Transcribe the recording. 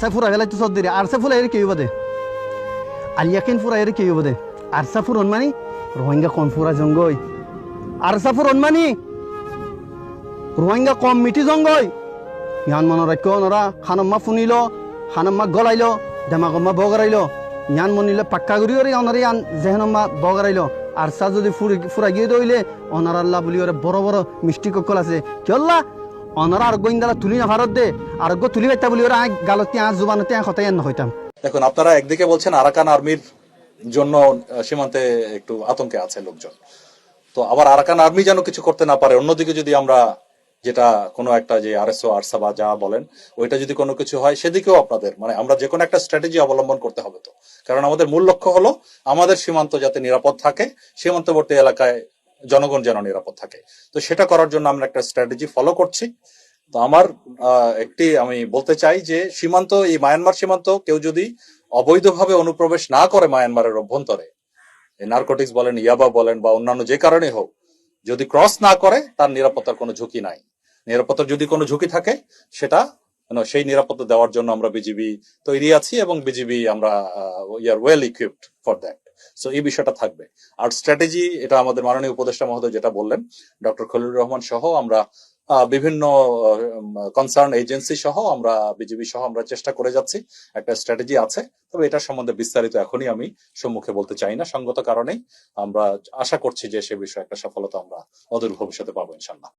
ARSA ফুরা গেলে তো সদ্দিরে আরসা ফুলা এর কেউ বাদে আলিয়াকিন ফুরা এর কেউ বাদে আরসা ফুরন মানি রোহিঙ্গা কোন ফুরা জঙ্গই আরসা ফুরন মানি রোহিঙ্গা কম মিটি জঙ্গই ইয়ান মন রাখ্য নরা খানম্মা ফুনিল খানম্মা গলাইল দেমাগম্মা বগরাইল ইয়ান মনিলে পাক্কা গুড়ি ওরে অনারে ইয়ান জেহনম্মা বগরাইল আরসা যদি ফুরা গিয়ে দইলে অনার আল্লাহ বলি ওরে বড় বড় মিষ্টি কক্কল আছে কেল্লা অনারা আরোগ্য ইন্দালা তুলি না ভারত দে আরোগ্য তুলি বাইতা বলি ওরা গালতি জুবানতে কথাই না হইতাম। দেখুন, আপনারা একদিকে বলছেন আরাকান আর্মির জন্য সীমান্তে একটু আতঙ্কে আছে লোকজন, তো আবার আরাকান আর্মি যেন কিছু করতে না পারে, অন্যদিকে যদি আমরা যেটা কোনো একটা যে আরএসও আরসা বা যা বলেন ওইটা যদি কোনো কিছু হয় সেদিকেও আপনাদের মানে আমরা যে কোনো একটা স্ট্র্যাটেজি অবলম্বন করতে হবে। তো কারণ আমাদের মূল লক্ষ্য হলো আমাদের সীমান্ত যাতে নিরাপদ থাকে, সীমান্তবর্তী এলাকায় জনগণ যেন নিরাপদ থাকে। তো সেটা করার জন্য আমরা একটা স্ট্র্যাটেজি ফলো করছি। তো আমার আমি বলতে চাই যে সীমান্ত, এই মায়ানমার সীমান্ত কেউ যদি অবৈধভাবে অনুপ্রবেশ না করে মায়ানমারের অভ্যন্তরে, নার্কোটিক্স বলেন, ইয়াবা বলেন বা অন্যান্য যে কারণে হোক, যদি ক্রস না করে তার নিরাপত্তার কোনো ঝুঁকি নাই। নিরাপত্তার যদি কোনো ঝুঁকি থাকে সেটা সেই নিরাপত্তা দেওয়ার জন্য আমরা বিজিবি তৈরি আছি এবং বিজিবি আমরা we are well equipped for that. So এই বিষয়টা থাকবে। আর স্ট্র্যাটেজি, এটা আমাদের মাননীয় উপদেষ্টা মহোদয় যেটা বললেন, ডক্টর খলিলুর রহমান সহ আমরা বিভিন্ন কনসার্ন এজেন্সি সহ আমরা বিজিবি সহ আমরা চেষ্টা করে যাচ্ছি, একটা স্ট্র্যাটেজি আছে। তবে এটার সম্বন্ধে বিস্তারিত এখনই আমি সম্মুখে বলতে চাই না, সঙ্গত কারণেই। আমরা আশা করছি যে সে বিষয়ে একটা সফলতা আমরা অদূর ভবিষ্যতে পাবো ইনশাল্লাহ।